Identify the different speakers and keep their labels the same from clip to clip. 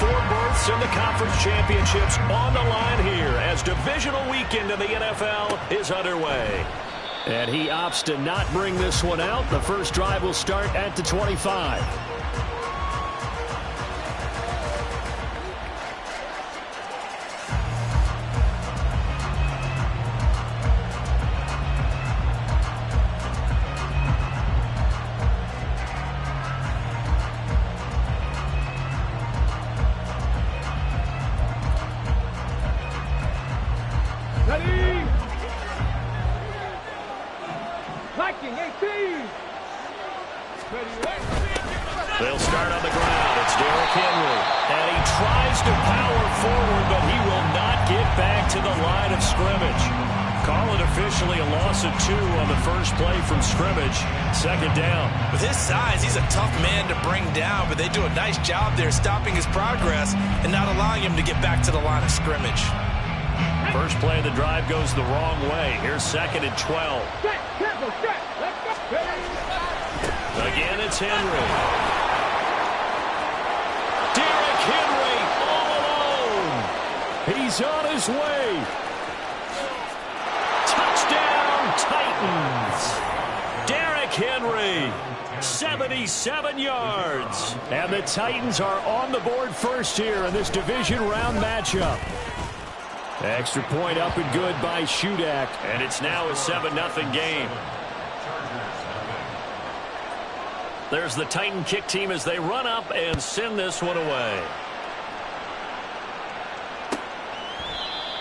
Speaker 1: 4 berths in the conference championships on the line here as divisional weekend in the NFL is underway. And he opts to not bring this one out. The first drive will start at the 25. They'll start on the ground. It's Derrick Henry. And he tries to power forward, but he will not get back to the line of scrimmage. Call it officially a loss of 2 on the first play from scrimmage. Second down.
Speaker 2: With his size, he's a tough man to bring down, but they do a nice job there stopping his progress and not allowing him to get back to the line of scrimmage.
Speaker 1: First play of the drive goes the wrong way. Here's 2nd and 12. Again, it's Henry. Derrick Henry all alone. He's on his way. Touchdown, Titans. Derrick Henry, 77 yards. And the Titans are on the board first here in this division round matchup. Extra point up and good by Shudak. And it's now a 7-0 game. There's the Titan kick team as they run up and send this one away.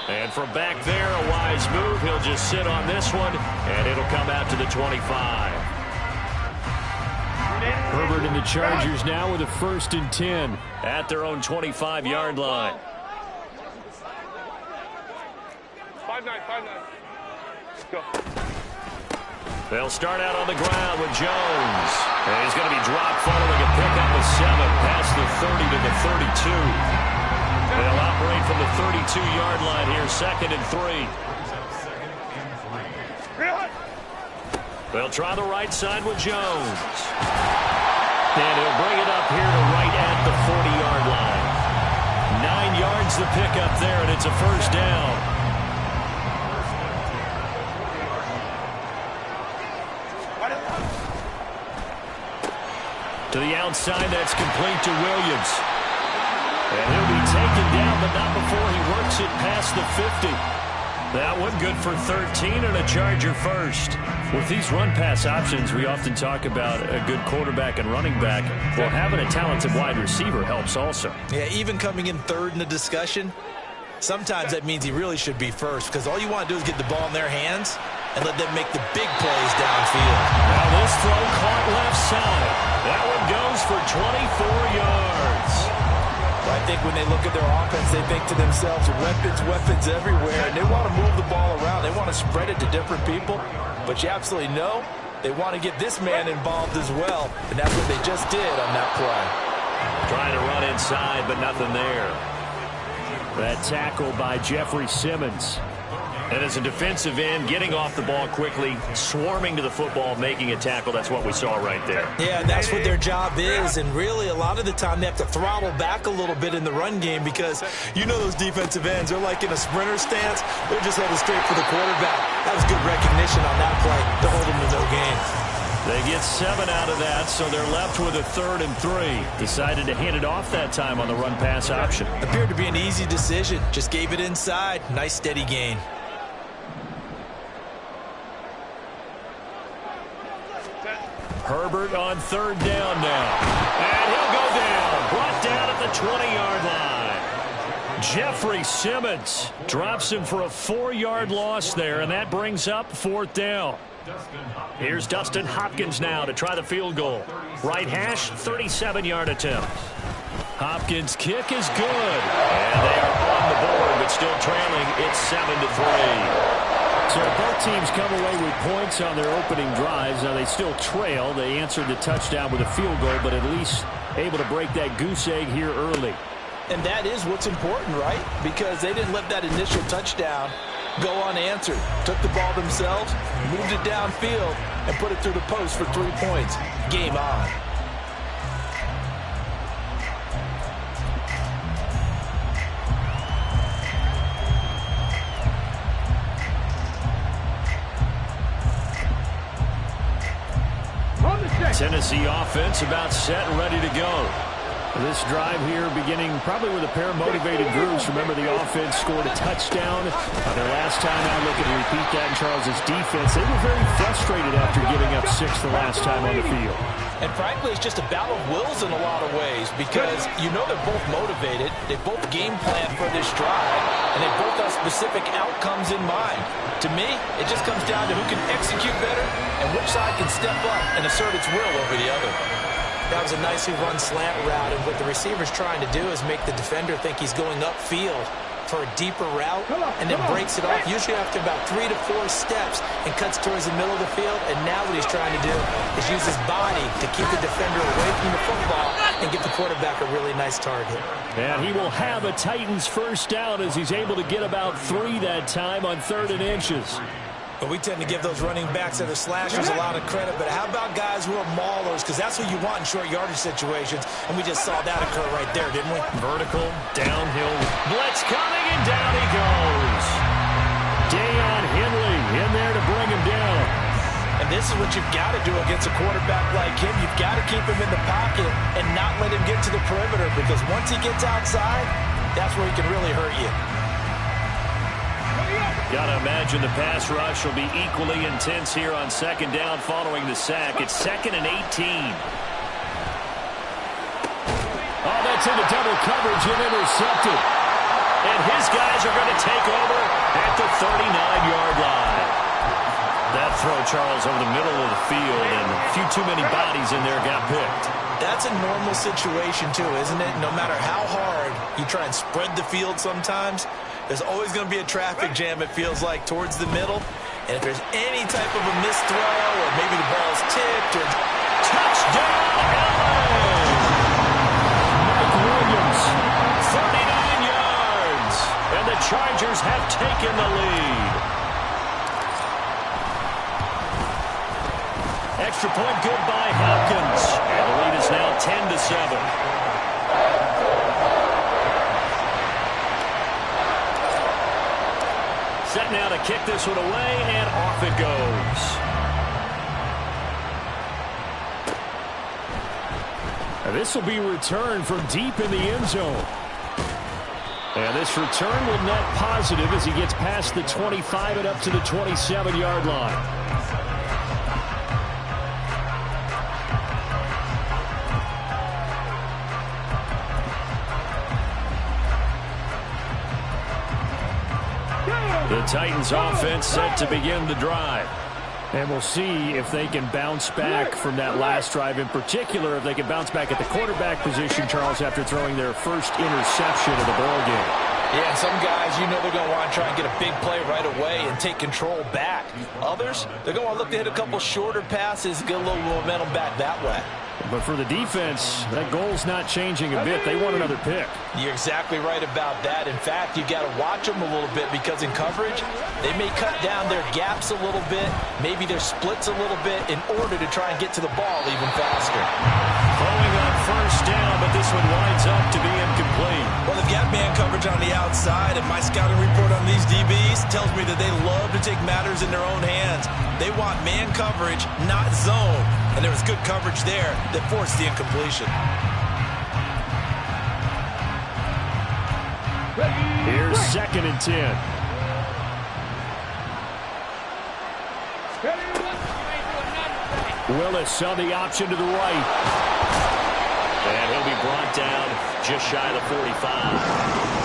Speaker 1: And from back there, a wise move. He'll just sit on this one, and it'll come out to the 25. Herbert and the Chargers now with a 1st and 10 at their own 25-yard line.
Speaker 3: 5-9. Let's go.
Speaker 1: They'll start out on the ground with Jones. And he's going to be dropped following a pickup of 7 past the 30 to the 32. They'll operate from the 32-yard line here, 2nd and 3. They'll try the right side with Jones. And he'll bring it up here to right at the 40-yard line. 9 yards the pickup there, and it's a first down. To the outside, that's complete to Williams. And he'll be taken down, but not before he works it past the 50. That one good for 13 and a Charger first. With these run-pass options, we often talk about a good quarterback and running back. Well, having a talented wide receiver helps also.
Speaker 2: Yeah, even coming in 3rd in the discussion, sometimes that means he really should be first because all you want to do is get the ball in their hands and let them make the big plays downfield.
Speaker 1: Now this throw caught left side. That one goes for 24 yards.
Speaker 2: I think when they look at their offense, they think to themselves, weapons everywhere, and they want to move the ball around. They want to spread it to different people, but you absolutely know they want to get this man involved as well, and that's what they just did on that play.
Speaker 1: Trying to run inside, but nothing there. That tackle by Jeffrey Simmons. And as a defensive end, getting off the ball quickly, swarming to the football, making a tackle, that's what we saw right there.
Speaker 2: Yeah, and that's what their job is, and really a lot of the time they have to throttle back a little bit in the run game because you know those defensive ends, they're like in a sprinter stance, they're just headed straight for the quarterback. That was good recognition on that play to hold them to no gain.
Speaker 1: They get 7 out of that, so they're left with a 3rd and 3. Decided to hand it off that time on the run-pass option.
Speaker 2: Appeared to be an easy decision. Just gave it inside. Nice, steady gain.
Speaker 1: Herbert on 3rd down now. And he'll go down. Brought down at the 20-yard line. Jeffrey Simmons drops him for a 4-yard loss there, and that brings up 4th down. Here's Dustin Hopkins now to try the field goal. Right hash, 37-yard attempt. Hopkins' kick is good. And they are on the board, but still trailing. It's 7-3. So both teams come away with points on their opening drives. Now they still trail. They answered the touchdown with a field goal, but at least able to break that goose egg here early.
Speaker 2: And that is what's important, right? Because they didn't let that initial touchdown go unanswered. Took the ball themselves, moved it downfield, and put it through the post for 3 points. Game on.
Speaker 1: Tennessee offense about set and ready to go. This drive here beginning probably with a pair of motivated groups. Remember, the offense scored a touchdown their last time out. Looking to repeat that in Charles's defense. They were very frustrated after giving up 6 the last time on the field.
Speaker 2: And frankly, it's just a battle of wills in a lot of ways because you know they're both motivated. They both game plan for this drive, and they both have specific outcomes in mind. To me, it just comes down to who can execute better and which side can step up and assert its will over the other. That was a nicely run slant route, and what the receiver's trying to do is make the defender think he's going upfield for a deeper route, and then breaks it off, usually after about 3 to 4 steps, and cuts towards the middle of the field. And now what he's trying to do is use his body to keep the defender away from the football and get the quarterback a really nice target.
Speaker 1: And he will have a Titans first down as he's able to get about 3 that time on 3rd and inches.
Speaker 2: But we tend to give those running backs and the slashers a lot of credit. But how about guys who are maulers? Because that's who you want in short yardage situations. And we just saw that occur right there, didn't we?
Speaker 1: Vertical, downhill, blitz coming, and down he goes. Deion Henley in there to bring him down.
Speaker 2: And this is what you've got to do against a quarterback like him. You've got to keep him in the pocket and not let him get to the perimeter. Because once he gets outside, that's where he can really hurt you.
Speaker 1: Got to imagine the pass rush will be equally intense here on 2nd down following the sack. It's 2nd and 18. Oh, that's into double coverage and intercepted. And his guys are going to take over at the 39-yard line. That throw, Charles, over the middle of the field, and a few too many bodies in there got picked.
Speaker 2: That's a normal situation, too, isn't it? No matter how hard you try and spread the field sometimes, there's always going to be a traffic jam, it feels like, towards the middle. And if there's any type of a missed throw or maybe the ball's tipped or
Speaker 1: touchdown, LA! Mike Williams, 39 yards. And the Chargers have taken the lead. Extra point good by Hopkins. And the lead is now 10-7. Set now to kick this one away, and off it goes. And this will be returned from deep in the end zone. And this return will net positive as he gets past the 25 and up to the 27-yard line. The Titans offense set to begin the drive. And we'll see if they can bounce back from that last drive. In particular, if they can bounce back at the quarterback position, Charles, after throwing their first interception of the ballgame.
Speaker 2: Yeah, and some guys, you know they're going to want to try and get a big play right away and take control back. Others, they're going to want to look to hit a couple shorter passes, get a little momentum back that way.
Speaker 1: But for the defense, that goal's not changing a bit. They want another pick.
Speaker 2: You're exactly right about that. In fact, you got to watch them a little bit because in coverage, they may cut down their gaps a little bit, maybe their splits a little bit in order to try and get to the ball even faster.
Speaker 1: Throwing on first down, but this one winds up to be incomplete.
Speaker 2: Well, they've got man coverage on the outside, and my scouting report on these DBs tells me that they love to take matters in their own hands. They want man coverage, not zone. And there was good coverage there that forced the incompletion.
Speaker 1: Here's 2nd and 10. Willis on the option to the right. And he'll be brought down just shy of the 45.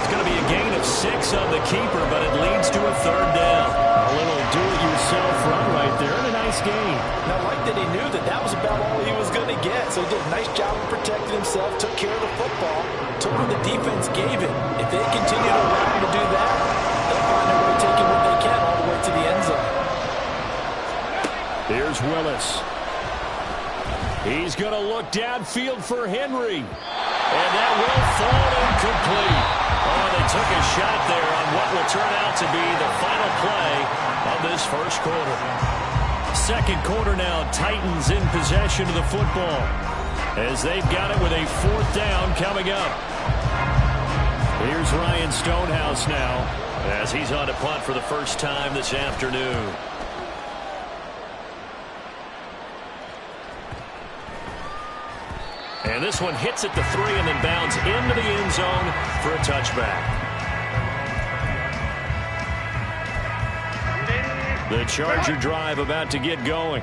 Speaker 1: It's going to be a gain of 6 on the keeper, but it leads to a 3rd down. A little do-it-yourself run right there and a nice gain.
Speaker 2: And I like that he knew that that was about all he was going to get. So he did a nice job of protecting himself, took care of the football, took what the defense gave him. If they continue to allow him to do that, they'll find a way taking what they can all the way to the end zone.
Speaker 1: Here's Willis. He's going to look downfield for Henry. And that will fall incomplete. Oh, they took a shot there on what will turn out to be the final play of this first quarter. 2nd quarter now, Titans in possession of the football as they've got it with a 4th down coming up. Here's Ryan Stonehouse now as he's on to punt for the first time this afternoon. This one hits at the 3 and then bounds into the end zone for a touchback. The Charger drive about to get going.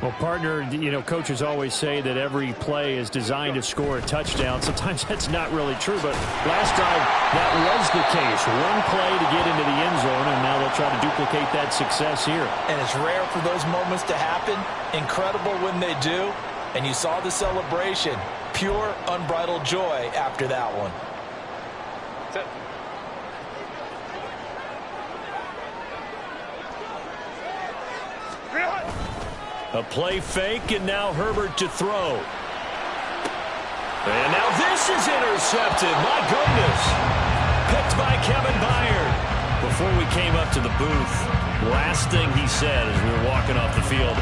Speaker 4: Well, partner, you know, coaches always say that every play is designed to score a touchdown. Sometimes that's not really true, but last drive, that was the case. One play to get into the end zone, and now they'll try to duplicate that success here.
Speaker 2: And it's rare for those moments to happen. Incredible when they do. And you saw the celebration. Pure, unbridled joy after that one.
Speaker 3: Set.
Speaker 1: A play fake, and now Herbert to throw. And now this is intercepted. My goodness. Picked by Kevin Byard. Before we came up to the booth, last thing he said as we were walking off the field,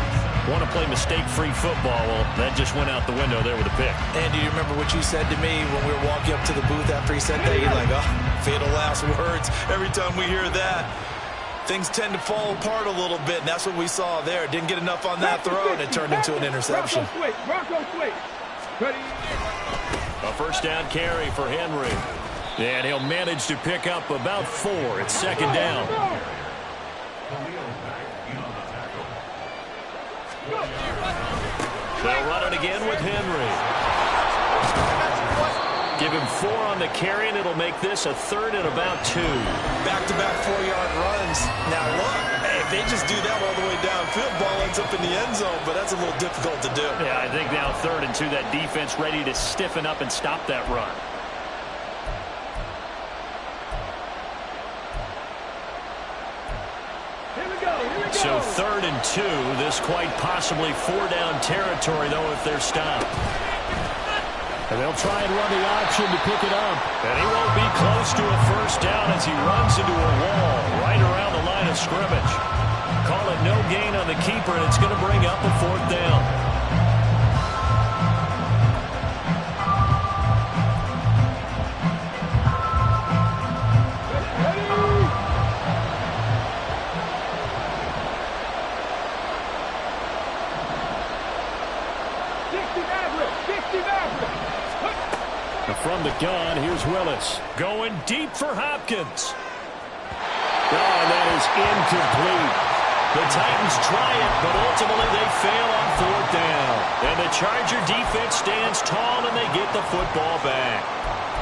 Speaker 1: want to play mistake-free football. Well, that just went out the window there with a pick.
Speaker 2: And do you remember what you said to me when we were walking up to the booth after he said that? You're like, oh, fatal last words. Every time we hear that, things tend to fall apart a little bit, and that's what we saw there. Didn't get enough on that throw, and it turned into an interception.
Speaker 3: Bronco switch. Ready.
Speaker 1: A first down carry for Henry. And he'll manage to pick up about 4. It's second down. They'll run it again with Henry. Give him 4 on the carry, and it'll make this a 3rd and about 2.
Speaker 2: Back-to-back 4-yard runs. Now, look, hey, if they just do that all the way downfield, ball ends up in the end zone, but that's a little difficult to do.
Speaker 1: Yeah, I think now 3rd and 2, that defense ready to stiffen up and stop that run. So 3rd and 2, this quite possibly 4-down territory, though, if they're stopped.
Speaker 4: And they'll try and run the option to pick it up.
Speaker 1: And he won't be close to a first down as he runs into a wall right around the line of scrimmage. Call it no gain on the keeper, and it's going to bring up a 4th down.
Speaker 4: From the gun, here's Willis.
Speaker 1: Going deep for Hopkins. Oh, that is incomplete. The Titans try it, but ultimately they fail on 4th down. And the Charger defense stands tall, and they get the football back.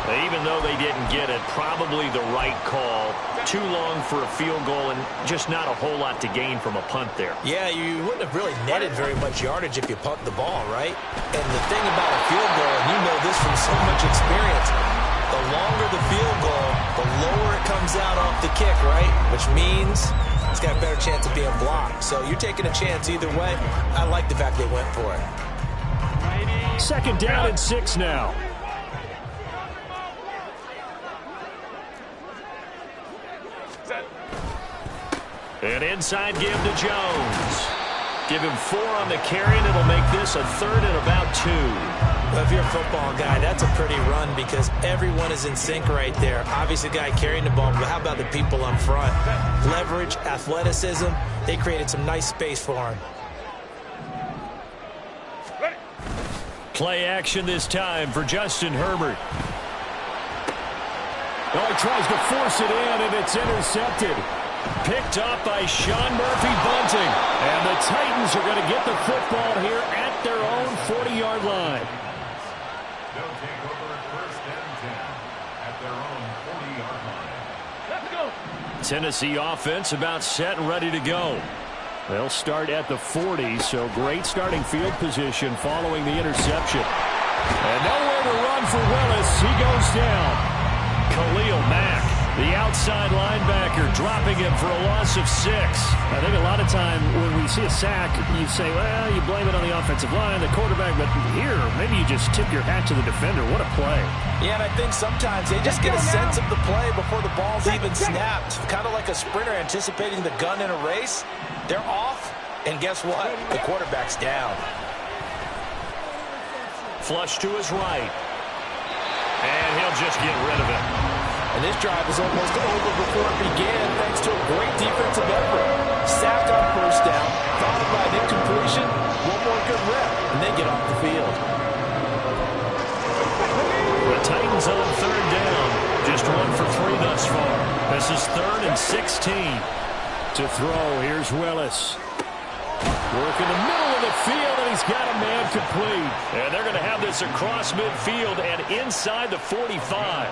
Speaker 1: Even though they didn't get it, probably the right call. Too long for a field goal and just not a whole lot to gain from a punt there.
Speaker 2: Yeah, you wouldn't have really netted very much yardage if you punt the ball, right? And the thing about a field goal, and you know this from so much experience, the longer the field goal, the lower it comes out off the kick, right? Which means it's got a better chance of being blocked. So you're taking a chance either way. I like the fact they went for it.
Speaker 4: 2nd down and 6 now.
Speaker 1: An inside give to Jones. Give him 4 on the carry, and it'll make this a 3rd and about 2.
Speaker 2: Well, if you're a football guy, that's a pretty run because everyone is in sync right there. Obviously, the guy carrying the ball, but how about the people up front? Leverage, athleticism, they created some nice space for him.
Speaker 1: Play action this time for Justin Herbert.
Speaker 4: Oh, he tries to force it in, and it's intercepted.
Speaker 1: Picked up by Sean Murphy-Bunting.
Speaker 4: And the Titans are going to get the football here at their own 40-yard line.
Speaker 5: They'll take over at 1st and 10 at their own 40-yard line.
Speaker 3: Let's go.
Speaker 1: Tennessee offense about set and ready to go.
Speaker 4: They'll start at the 40, so great starting field position following the interception. And nowhere to run for Willis. He goes down.
Speaker 1: Khalil Mack, the outside linebacker, dropping him for a loss of 6.
Speaker 4: I think a lot of time when we see a sack, you say, well, you blame it on the offensive line, the quarterback, but here, maybe you just tip your hat to the defender. What a play.
Speaker 2: Yeah, and I think sometimes they just get a sense of the play before the ball's even snapped. Kind of like a sprinter anticipating the gun in a race. They're off, and guess what? The quarterback's down.
Speaker 1: Flush to his right. And he'll just get rid of it.
Speaker 2: And this drive was almost over before it began thanks to a great defensive effort. Sacked on 1st down, followed by an incompletion, one more good rep, and they get off the field.
Speaker 1: Williams on third down. Just 1 for 3 thus far. This is 3rd and 16.
Speaker 4: To throw, here's Willis. Work in the middle of the field, and he's got a man complete.
Speaker 1: And they're going to have this across midfield and inside the 45.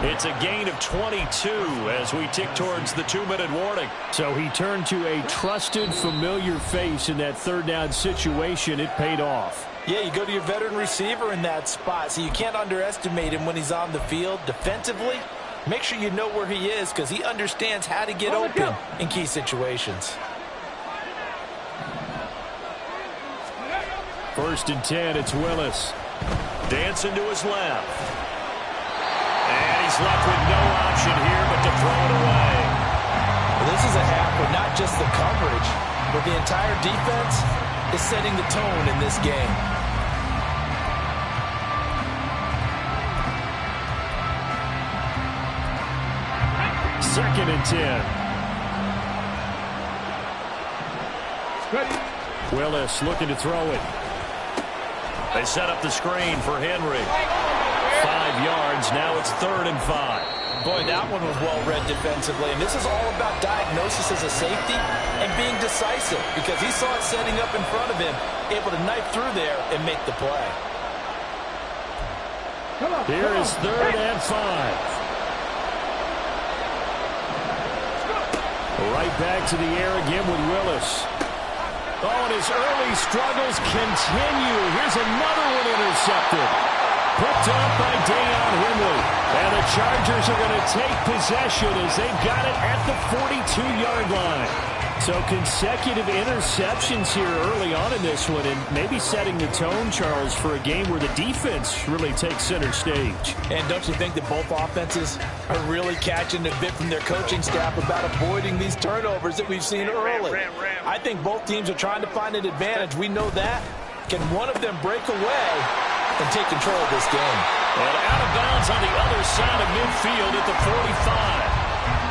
Speaker 1: It's a gain of 22 as we tick towards the 2-minute warning.
Speaker 4: So he turned to a trusted, familiar face in that third down situation. It paid off.
Speaker 2: Yeah, you go to your veteran receiver in that spot, so you can't underestimate him when he's on the field. Defensively, make sure you know where he is because he understands how to get open in key situations.
Speaker 4: 1st and 10, it's Willis.
Speaker 1: Dancing to his left. And he's left with no option here but to throw it away.
Speaker 2: Well, this is a half where not just the coverage, but the entire defense is setting the tone in this game.
Speaker 4: Second and 10. Willis looking to throw it.
Speaker 1: They set up the screen for Henry. 5 yards. Now it's 3rd and 5.
Speaker 2: Boy, that one was well read defensively. And this is all about diagnosis as a safety and being decisive because he saw it setting up in front of him, able to knife through there and make the play.
Speaker 4: Here is 3rd and 5. Right back to the air again with Willis. Oh, and his early struggles continue. Here's another one intercepted. Picked up by Deion Henry. And the Chargers are going to take possession as they've got it at the 42-yard line. So consecutive interceptions here early on in this one, and maybe setting the tone, Charles, for a game where the defense really takes center stage.
Speaker 2: And don't you think that both offenses are really catching a bit from their coaching staff about avoiding these turnovers that we've seen early? I think both teams are trying to find an advantage. We know that. Can one of them break away and take control of this game?
Speaker 1: And out of bounds on the other side of midfield at the 45.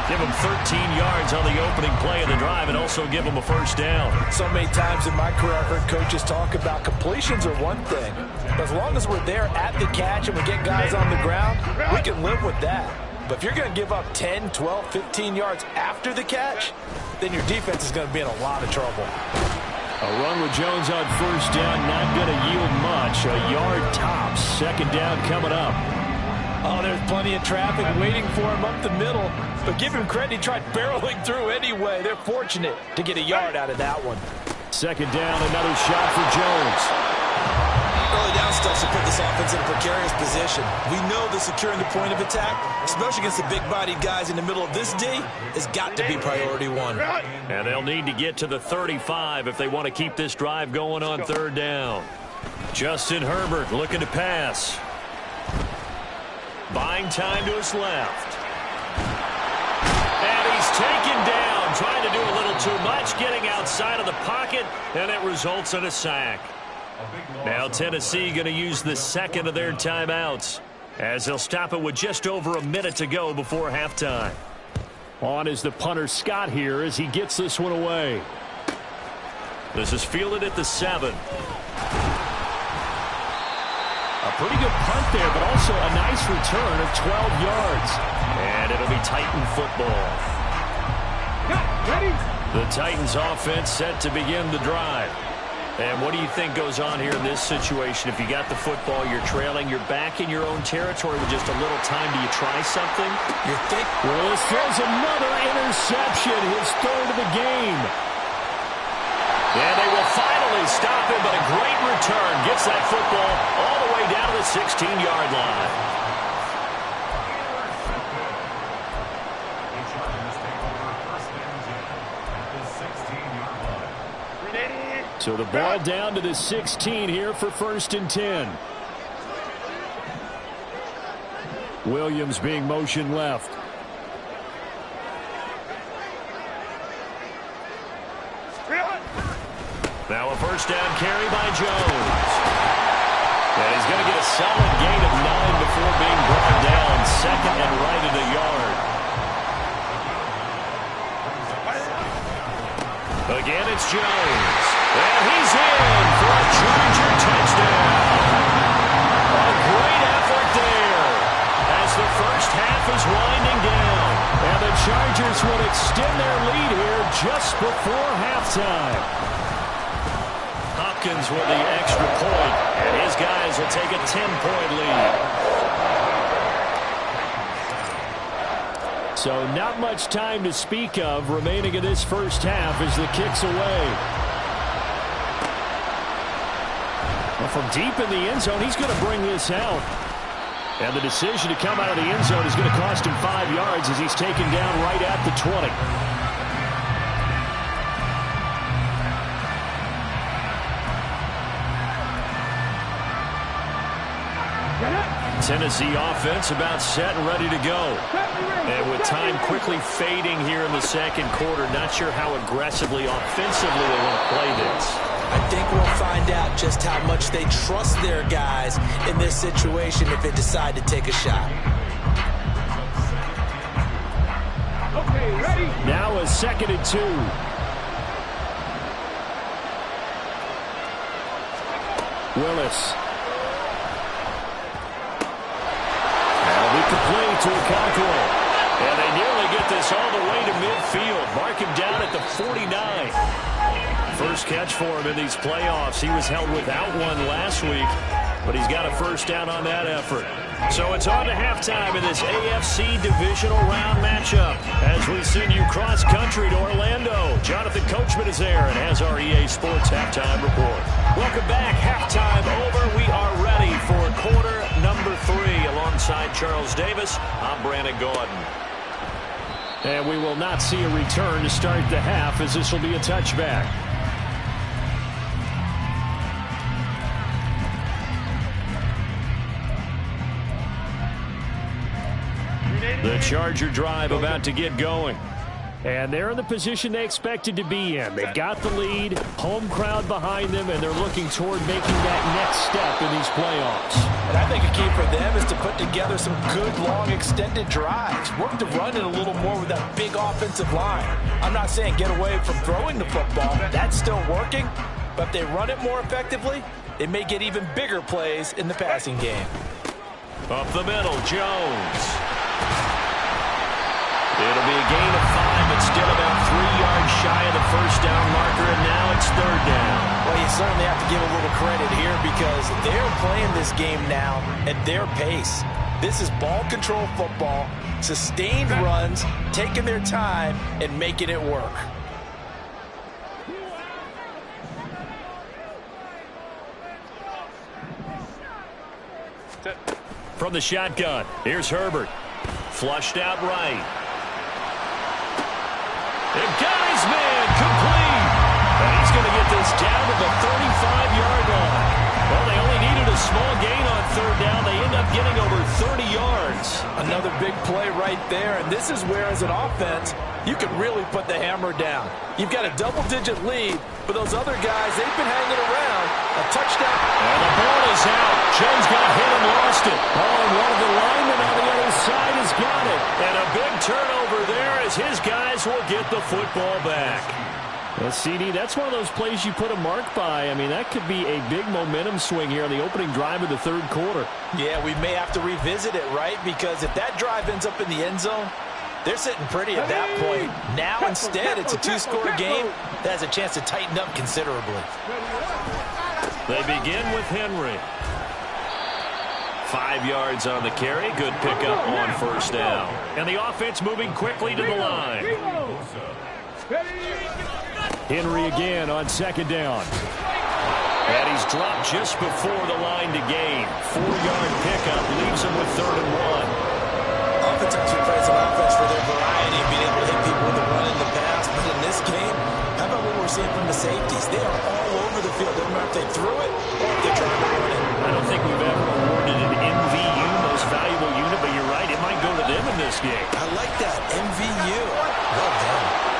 Speaker 1: Give them 13 yards on the opening play of the drive and also give them a first down.
Speaker 2: So many times in my career I've heard coaches talk about completions are one thing. But as long as we're there at the catch and we get guys on the ground, we can live with that. But if you're going to give up 10, 12, 15 yards after the catch, then your defense is going to be in a lot of trouble.
Speaker 4: A run with Jones on first down, not going to yield much. A yard tops. Second down coming up.
Speaker 2: Oh, there's plenty of traffic waiting for him up the middle. But give him credit, he tried barreling through anyway. They're fortunate to get a yard out of that one.
Speaker 4: Second down, another shot for Jones.
Speaker 6: Early down stuff should put this offense in a precarious position. We know that securing the point of attack, especially against the big-bodied guys in the middle of this D, has got to be priority one.
Speaker 1: And they'll need to get to the 35 if they want to keep this drive going on third down. Justin Herbert looking to pass. Buying time to his left. And he's taken down, trying to do a little too much, getting outside of the pocket, and it results in a sack. Now Tennessee going to use the second of their timeouts as they'll stop it with just over a minute to go before halftime.
Speaker 4: On is the punter Scott here as he gets this one away.
Speaker 1: This is fielded at the 7.
Speaker 4: A pretty good punt there, but also a nice return of 12 yards.
Speaker 1: And it'll be Titan football. The Titans offense set to begin the drive. And what do you think goes on here in this situation? If you got the football, you're trailing, you're back in your own territory with just a little time. Do you try something?
Speaker 4: Willis throws another interception, his 3rd of the game.
Speaker 1: And they will finally stop him, but a great return. Gets that football all the way down to the 16-yard line.
Speaker 4: So the ball down to the 16 here for 1st and 10. Williams being motion left.
Speaker 1: Now a first down carry by Jones. And he's going to get a solid gain of 9 before being brought down. Second and right at a yard. Again, it's Jones. And he's in for a Charger touchdown. A great effort there. half is winding down. And the Chargers will extend their lead here just before halftime. Hopkins with the extra point, and his guys will take a 10-point lead. So not much time to speak of remaining in this first half as the kick's away. Well, from deep in the end zone, he's going to bring this out. And the decision to come out of the end zone is going to cost him 5 yards as he's taken down right at the 20. Tennessee offense about set and ready to go. And with time quickly fading here in the second quarter, not sure how aggressively offensively they want to play this.
Speaker 6: I think we'll find out just how much they trust their guys in this situation if they decide to take a shot.
Speaker 3: Okay, ready?
Speaker 4: Now a 2nd and 2. Willis. That'll be complete to Okonkwo. And they nearly get this all the way to midfield. Mark him down at the 49.
Speaker 1: First catch for him in these playoffs. He was held without one last week, but he's got a first down on that effort. So it's on to halftime in this AFC divisional round matchup as we send you cross-country to Orlando. Jonathan Coachman is there and has our EA Sports halftime report. Welcome back. Halftime over. We are ready for quarter number 3. Alongside Charles Davis, I'm Brandon Gordon.
Speaker 4: And we will not see a return to start the half as this will be a touchback. The Charger drive about to get going. And they're in the position they expected to be in. They've got the lead, home crowd behind them, and they're looking toward making that next step in these playoffs.
Speaker 2: And I think a key for them is to put together some good, long, extended drives. Work to run it a little more with that big offensive line. I'm not saying get away from throwing the football. That's still working. But if they run it more effectively, they may get even bigger plays in the passing game.
Speaker 1: Up the middle, Jones. It'll be a gain of 5, but still about 3 yards shy of the first down marker, and now it's 3rd down.
Speaker 2: Well, you certainly have to give a little credit here because they're playing this game now at their pace. This is ball control football, sustained runs, taking their time, and making it work.
Speaker 1: From the shotgun, here's Herbert. Flushed out right. And got his man complete. And he's going to get this down to the 35-yard line. Well, they only needed a small gain on 3rd down. They end up getting over 30 yards.
Speaker 2: Another big play right there. And this is where, as an offense, you can really put the hammer down. You've got a double-digit lead, but those other guys, they've been hanging around. A touchdown.
Speaker 1: And the ball is out. Jones got hit and lost it. Oh, and one of the linemen on the other side has got it. And a big turnover there as his guys will get the football back.
Speaker 4: Well, CD, that's one of those plays you put a mark by. I mean, that could be a big momentum swing here on the opening drive of the 3rd quarter.
Speaker 2: Yeah, we may have to revisit it, right? Because if that drive ends up in the end zone, they're sitting pretty at that point. Now, instead, it's a 2-score game that has a chance to tighten up considerably.
Speaker 1: They begin with Henry. 5 yards on the carry. Good pickup on 1st down. And the offense moving quickly to the line.
Speaker 4: Henry again on 2nd down.
Speaker 1: And he's dropped just before the line to gain. 4-yard pickup leaves him with 3rd and 1.
Speaker 6: Oftentimes we play some offense for their variety and being able to hit people with the run in the pass. But in this game, how about what we're seeing from the safeties? They are all over the field. Doesn't matter if they threw it or if they're trying to run it.
Speaker 1: I don't think we've ever awarded an MVU, most valuable unit, but you're right, it might go to them in this game.
Speaker 6: I like that, MVU. Well done.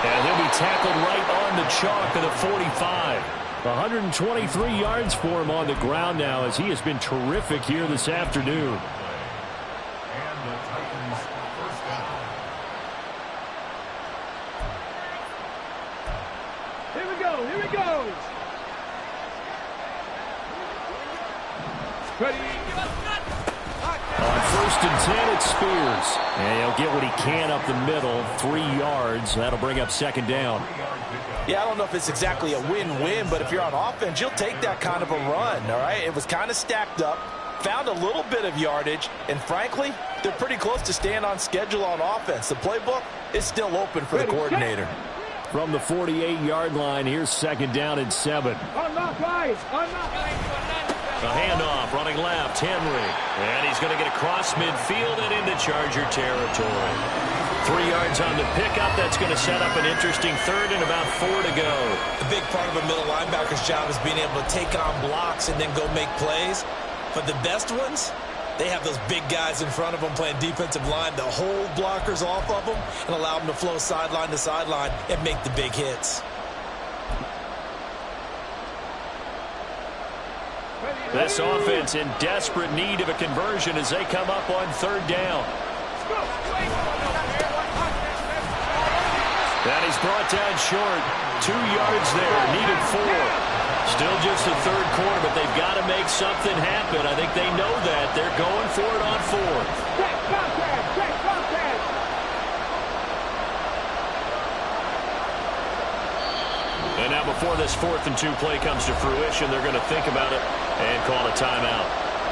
Speaker 1: And he'll be tackled right on the chalk of the 45.
Speaker 4: 123 yards for him on the ground now as he has been terrific here this afternoon.
Speaker 5: And the Titans first down.
Speaker 3: Here we go, here we go. Ready.
Speaker 1: On
Speaker 4: 1st and 10 at Spears. And he'll get what he can up the middle, 3 yards. That'll bring up 2nd down.
Speaker 2: Yeah, I don't know if it's exactly a win-win, but if you're on offense, you'll take that kind of a run, all right? It was kind of stacked up, found a little bit of yardage, and frankly, they're pretty close to staying on schedule on offense. The playbook is still open for the coordinator.
Speaker 4: From the 48-yard line, here's 2nd down and 7.
Speaker 3: Unlock guys. Unlock.
Speaker 1: A handoff, running left, Henry. And he's going to get across midfield and into Charger territory. 3 yards on the pickup. That's going to set up an interesting 3rd and about 4 to go.
Speaker 6: A big part of a middle linebacker's job is being able to take on blocks and then go make plays. But the best ones, they have those big guys in front of them playing defensive line to hold blockers off of them and allow them to flow sideline to sideline and make the big hits.
Speaker 1: This offense in desperate need of a conversion as they come up on 3rd down. And he's brought down short. 2 yards there, needed 4. Still just the 3rd quarter, but they've got to make something happen. I think they know that. They're going for it on 4th. And now before this 4th and 2 play comes to fruition, they're going to think about it and call a timeout.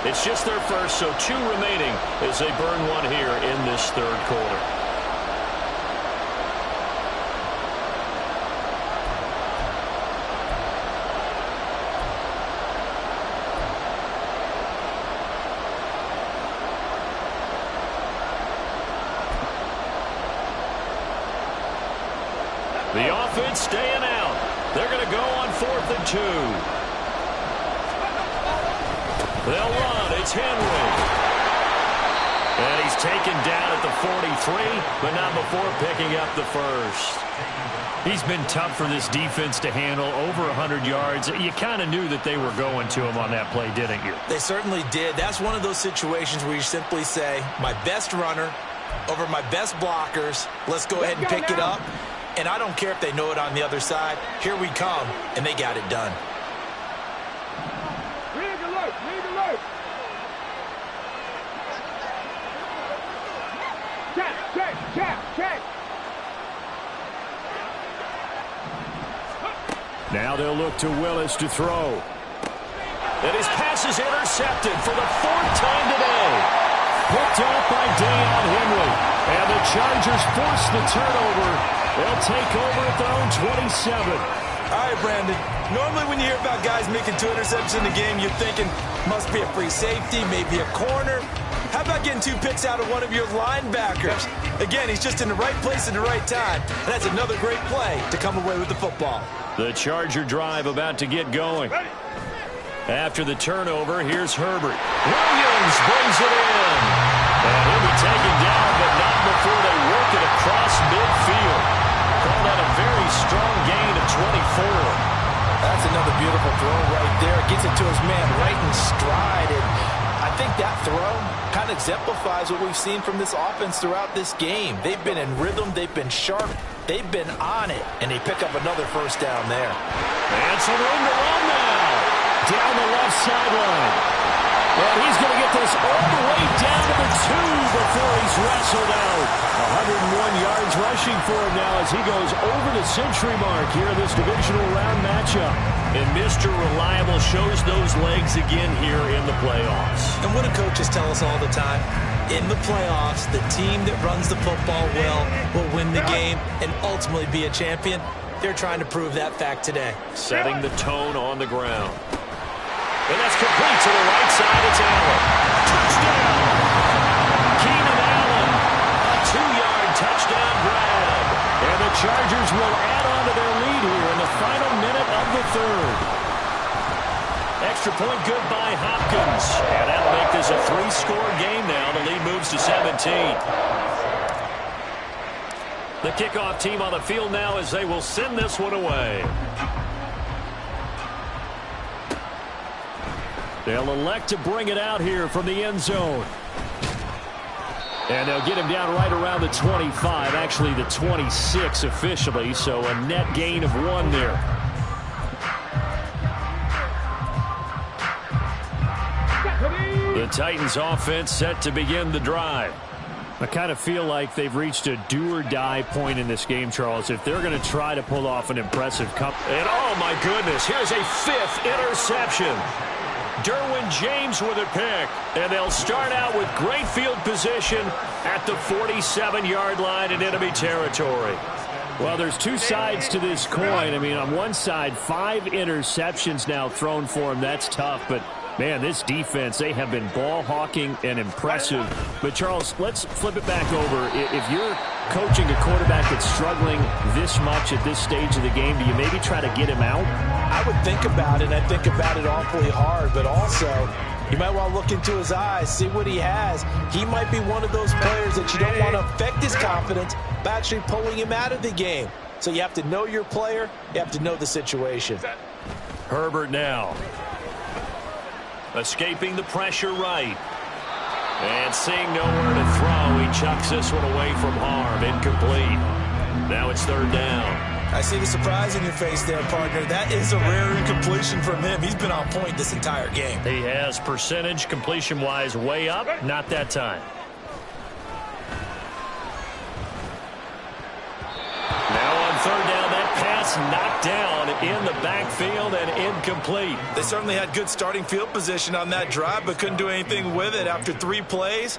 Speaker 1: It's just their first, so 2 remaining as they burn 1 here in this 3rd quarter. The offense staying out. They're going to go on 4th and 2. They'll run. It's Henry. And he's taken down at the 43, but not before picking up the 1st.
Speaker 4: He's been tough for this defense to handle, over 100 yards. You kind of knew that they were going to him on that play, didn't you?
Speaker 6: They certainly did. That's one of those situations where you simply say, my best runner over my best blockers. Let's go ahead and pick it up. And I don't care if they know it on the other side. Here we come, and they got it done.
Speaker 3: Rig alert. Rig alert. Check.
Speaker 4: Now they'll look to Willis to throw.
Speaker 1: And his pass is intercepted for the 4th time today.
Speaker 4: Picked off by Deion Henry. And the Chargers force the turnover. They'll take over at their own 27.
Speaker 6: All right, Brandon. Normally when you hear about guys making 2 interceptions in the game, you're thinking must be a free safety, maybe a corner. How about getting 2 picks out of one of your linebackers? Again, he's just in the right place at the right time. And that's another great play to come away with the football.
Speaker 4: The Charger drive about to get going. After the turnover, here's Herbert.
Speaker 1: Williams brings it in. And he'll be taken down, but not before they work it across midfield. Call that a very strong gain of 24.
Speaker 2: That's another beautiful throw right there. Gets it to his man right in stride. And I think that throw kind of exemplifies what we've seen from this offense throughout this game. They've been in rhythm. They've been sharp. They've been on it. And they pick up another 1st down there.
Speaker 1: And some room to run now.
Speaker 4: Down the left sideline. And he's going to get this all the way down to the 2 before he's wrestled out. 101 yards rushing for him now as he goes over the century mark here in this divisional round matchup.
Speaker 1: And Mr. Reliable shows those legs again here in the playoffs.
Speaker 6: And what do coaches tell us all the time? In the playoffs, the team that runs the football well will win the game and ultimately be a champion. They're trying to prove that fact today.
Speaker 1: Setting the tone on the ground. And that's complete to the right side. It's Allen. Touchdown! Keenan Allen. A 2-yard touchdown grab.
Speaker 4: And the Chargers will add on to their lead here in the final minute of the 3rd.
Speaker 1: Extra point good by Hopkins. And that'll make this a 3-score game now. The lead moves to 17. The kickoff team on the field now as they will send this one away.
Speaker 4: They'll elect to bring it out here from the end zone. And they'll get him down right around the 25, actually the 26 officially, so a net gain of 1 there. The
Speaker 1: The Titans offense set to begin the drive.
Speaker 4: I kind of feel like they've reached a do-or-die point in this game, Charles, if they're going to try to pull off an impressive comeback.
Speaker 1: And oh my goodness, here's a 5th interception. Derwin James with a pick, and they'll start out with great field position at the 47-yard line in enemy territory.
Speaker 4: Well, there's two sides to this coin. I mean, on one side, 5 interceptions now thrown for him. That's tough, but man, this defense, they have been ball hawking and impressive. But, Charles, let's flip it back over. If you're coaching a quarterback that's struggling this much at this stage of the game, do you maybe try to get him out?
Speaker 6: I would think about it, and I think about it awfully hard, but also you might want to look into his eyes, see what he has. He might be one of those players that you don't want to affect his confidence by actually pulling him out of the game. So you have to know your player. You have to know the situation.
Speaker 1: Herbert now. Escaping the pressure right. And seeing nowhere to throw, he chucks this one away from harm. Incomplete. Now it's 3rd down.
Speaker 6: I see the surprise in your face there, partner. That is a rare incompletion from him. He's been on point this entire game.
Speaker 1: He has percentage completion-wise way up. Not that time. Now on 3rd down, that pass knocked down in the backfield and incomplete.
Speaker 6: They certainly had good starting field position on that drive, but couldn't do anything with it after 3 plays.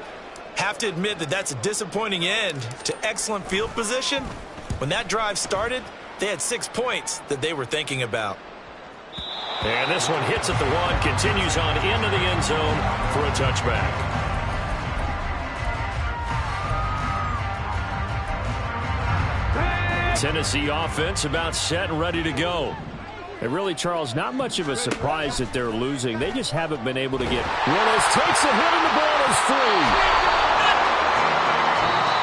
Speaker 6: Have to admit that that's a disappointing end to excellent field position. When that drive started, they had 6 points that they were thinking about.
Speaker 1: And this one hits at the 1, continues on into the end zone for a touchback. Tennessee offense about set and ready to go.
Speaker 4: And really, Charles, not much of a surprise that they're losing. They just haven't been able to get. Willis takes a hit and the ball is free.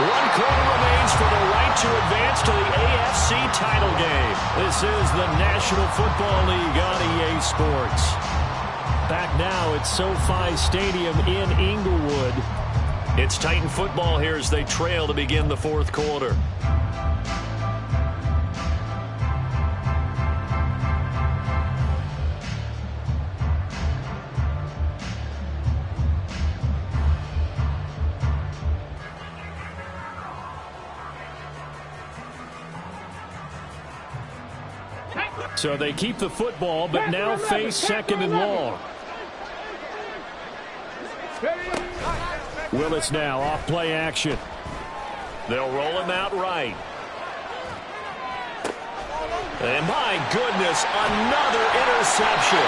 Speaker 1: 1 quarter remains for the right to advance to the AFC title game. This is the National Football League on EA Sports. Back now at SoFi Stadium in Inglewood. It's Titan football here as they trail to begin the 4th quarter. So they keep the football, but now face 2nd and long. Willis now off play action. They'll roll him out right. And my goodness, another interception.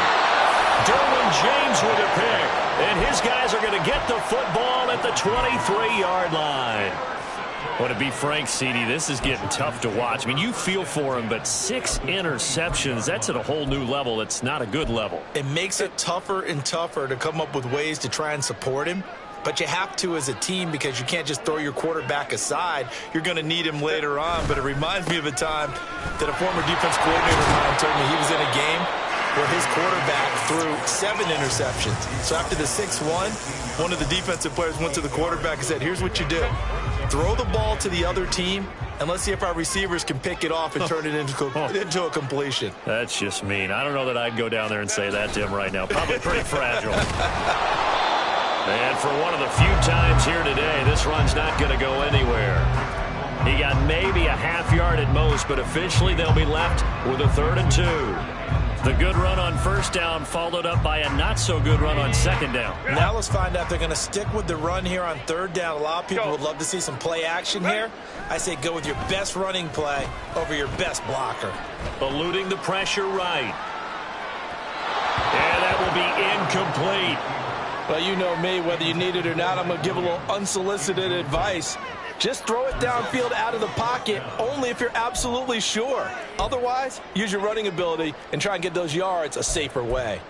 Speaker 1: Derwin James with a pick. And his guys are going to get the football at the 23-yard line. Well, to be frank, CD, this is getting tough to watch. I mean, you feel for him, but 6 interceptions, that's at a whole new level. It's not a good level.
Speaker 6: It makes it tougher and tougher to come up with ways to try and support him. But you have to as a team because you can't just throw your quarterback aside. You're going to need him later on. But it reminds me of a time that a former defense coordinator of mine told me he was in a game where his quarterback threw 7 interceptions. So after the 6-1, one of the defensive players went to the quarterback and said, here's what you do. Throw the ball to the other team, and let's see if our receivers can pick it off and turn it into a completion.
Speaker 1: That's just mean. I don't know that I'd go down there and say that to him right now. Probably pretty fragile. And for one of the few times here today, this run's not going to go anywhere. He got maybe a half-yard at most, but officially they'll be left with a 3rd and 2. The good run on 1st down followed up by a not-so-good run on 2nd down.
Speaker 6: Now let's find out if they're going to stick with the run here on 3rd down. A lot of people would love to see some play action here. I say go with your best running play over your best blocker.
Speaker 1: Eluding the pressure right. And that will be incomplete.
Speaker 6: Well, you know me, whether you need it or not, I'm going to give a little unsolicited advice. Just throw it downfield out of the pocket only if you're absolutely sure. Otherwise, use your running ability and try and get those yards a safer way.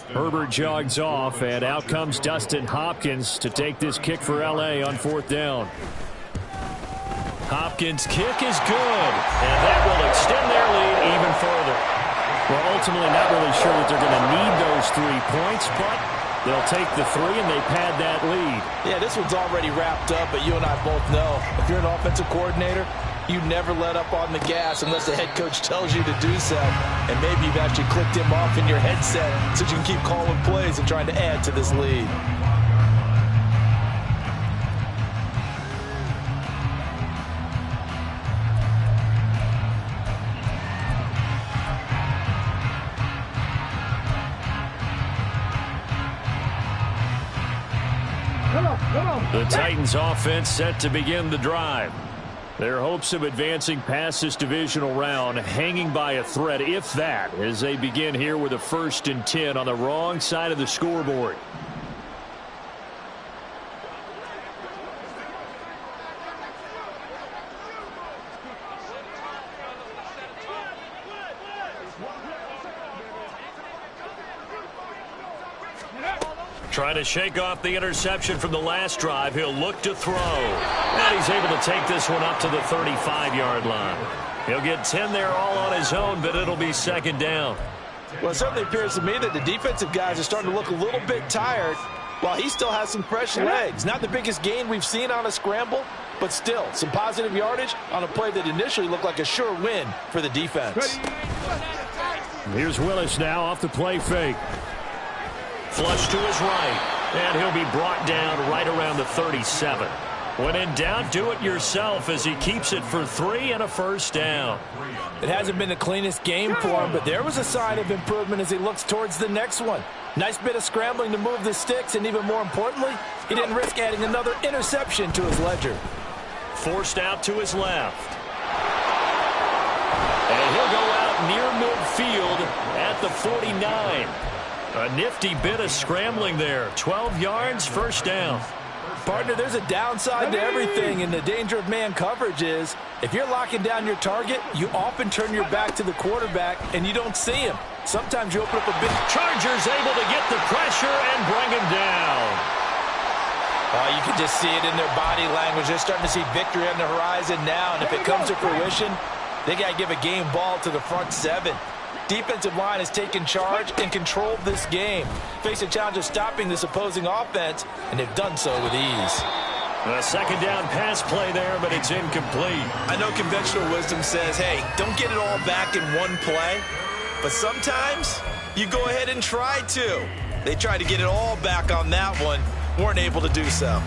Speaker 4: Herbert jogs off, and out comes Dustin Hopkins to take this kick for L.A. on 4th down.
Speaker 1: Hopkins' kick is good, and that will extend their lead even further.
Speaker 4: Well, ultimately not really sure that they're going to need those 3 points, but They'll take the 3, and they pad that lead.
Speaker 2: Yeah, this one's already wrapped up, but you and I both know if you're an offensive coordinator, you never let up on the gas unless the head coach tells you to do so. And maybe you've actually clicked him off in your headset so you can keep calling plays and trying to add to this lead.
Speaker 1: The Titans offense set to begin the drive. Their hopes of advancing past this divisional round hanging by a thread, if that, as they begin here with a 1st and 10 on the wrong side of the scoreboard. Trying to shake off the interception from the last drive. He'll look to throw. And he's able to take this one up to the 35-yard line. He'll get 10 there all on his own, but it'll be 2nd down.
Speaker 2: Well, it certainly appears to me that the defensive guys are starting to look a little bit tired while he still has some fresh legs. Not the biggest gain we've seen on a scramble, but still some positive yardage on a play that initially looked like a sure win for the defense.
Speaker 4: Here's Willis now off the play fake.
Speaker 1: Flush to his right, and he'll be brought down right around the 37. When in doubt, do it yourself as he keeps it for 3 and a 1st down.
Speaker 2: It hasn't been the cleanest game for him, but there was a sign of improvement as he looks towards the next one. Nice bit of scrambling to move the sticks, and even more importantly, he didn't risk adding another interception to his ledger.
Speaker 1: Forced out to his left. And he'll go out near midfield at the 49. A nifty bit of scrambling there. 12 yards, 1st down.
Speaker 2: Partner, there's a downside to everything, and the danger of man coverage is if you're locking down your target, you often turn your back to the quarterback, and you don't see him. Sometimes you open up a big...
Speaker 1: Chargers able to get the pressure and bring him down.
Speaker 2: Oh, you can just see it in their body language. They're starting to see victory on the horizon now, and if it comes to fruition, they got to give a game ball to the front 7. Defensive line has taken charge and controlled this game. Face a challenge of stopping this opposing offense, and they've done so with ease.
Speaker 1: A 2nd down pass play there, but it's incomplete.
Speaker 6: I know conventional wisdom says, hey, don't get it all back in one play. But sometimes you go ahead and try to. They tried to get it all back on that one, weren't able to do so.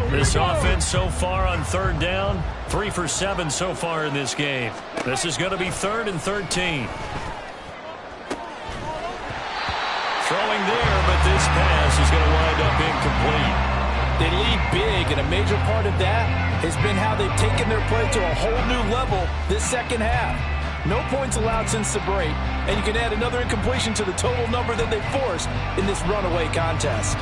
Speaker 1: This offense so far on 3rd down, 3 for 7 so far in this game. This is going to be 3rd and 13. Throwing there, but this pass is going to wind up incomplete.
Speaker 2: They lead big, and a major part of that has been how they've taken their play to a whole new level this 2nd half. No points allowed since the break, and you can add another incompletion to the total number that they forced in this runaway contest.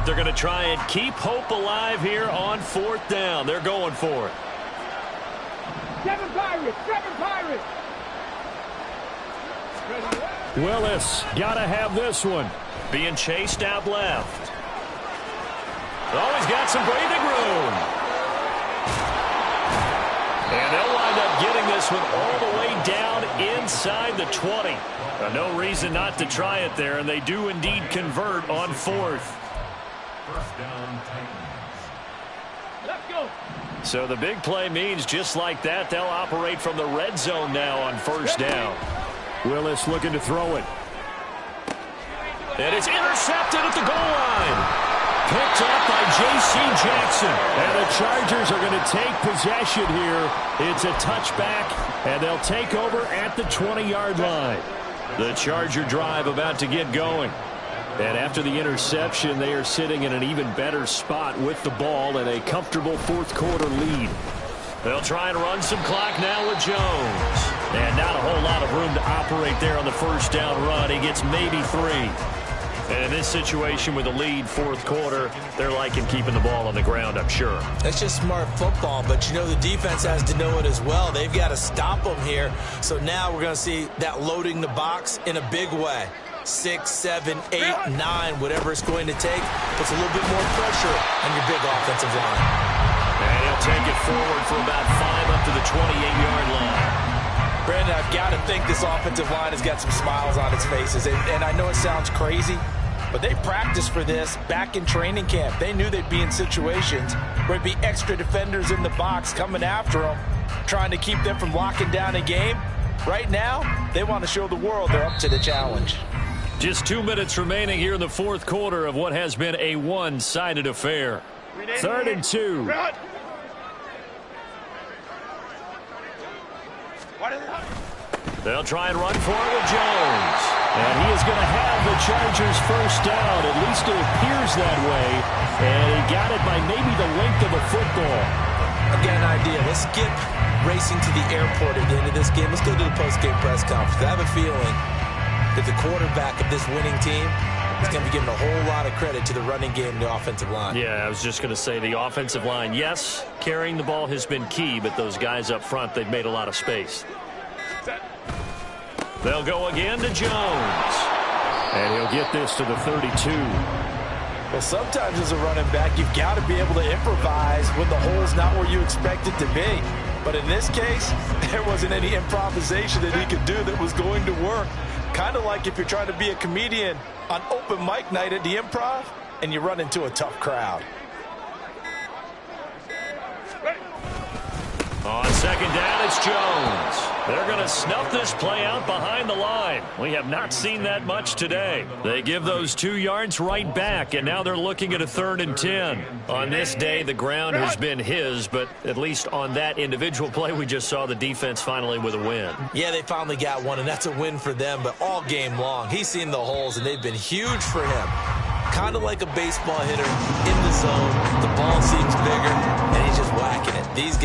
Speaker 1: They're going to try and keep hope alive here on 4th down. They're going for it.
Speaker 3: 7 Pirates! 7 Pirates!
Speaker 4: Willis got to have this one.
Speaker 1: Being chased out left. Oh, he's got some breathing room. And they'll wind up getting this one all the way down inside the 20. No reason not to try it there, and they do indeed convert on 4th.
Speaker 5: 1st down, Titans.
Speaker 3: Let's go!
Speaker 1: So the big play means just like that, they'll operate from the red zone now on 1st down.
Speaker 4: Willis looking to throw it.
Speaker 1: And it's intercepted at the goal line. Picked up by J.C. Jackson.
Speaker 4: And the Chargers are going to take possession here. It's a touchback, and they'll take over at the 20-yard line.
Speaker 1: The Charger drive about to get going.
Speaker 4: And after the interception, they are sitting in an even better spot with the ball and a comfortable 4th quarter lead.
Speaker 1: They'll try and run some clock now with Jones. And not a whole lot of room to operate there on the first down run. He gets maybe 3. And in this situation with a lead fourth quarter, they're liking keeping the ball on the ground, I'm sure.
Speaker 6: That's just smart football, but you know the defense has to know it as well. They've got to stop them here. So now we're going to see that loading the box in a big way. 6, 7, 8, 9, whatever it's going to take, puts a little bit more pressure on your big offensive line.
Speaker 1: And he'll take it forward for about 5 up to the 28-yard line.
Speaker 2: Brandon, I've got to think this offensive line has got some smiles on its faces. And I know it sounds crazy, but they practiced for this back in training camp. They knew they'd be in situations where there'd be extra defenders in the box coming after them, trying to keep them from locking down a game. Right now, they want to show the world they're up to the challenge.
Speaker 1: Just 2 minutes remaining here in the fourth quarter of what has been a one-sided affair. 3rd and 2. They'll try and run for it with Jones. And he is going to have the Chargers first down. At least it appears that way. And he got it by maybe the length of a football.
Speaker 6: Again, an idea. Let's skip racing to the airport at the end of this game. Let's go to the post-game press conference. I have a feeling that the quarterback of this winning team is going to be giving a whole lot of credit to the running game and the offensive line.
Speaker 1: Yeah, I was just going to say the offensive line, yes, carrying the ball has been key, but those guys up front, they've made a lot of space. They'll go again to Jones.
Speaker 4: And he'll get this to the 32.
Speaker 2: Well, sometimes as a running back, you've got to be able to improvise when the hole's not where you expect it to be. But in this case, there wasn't any improvisation that he could do that was going to work. Kind of like if you're trying to be a comedian on open mic night at the Improv and you run into a tough crowd.
Speaker 1: On second down, it's Jones. They're going to snuff this play out behind the line. We have not seen that much today. They give those 2 yards right back, and now they're looking at a 3rd and 10. On this day, the ground has been his, but at least on that individual play, we just saw the defense finally with a win.
Speaker 6: Yeah, they finally got one, and that's a win for them, but all game long, he's seen the holes, and they've been huge for him. Kind of like a baseball hitter in the zone. The ball seems bigger, and he's just whacking it. These guys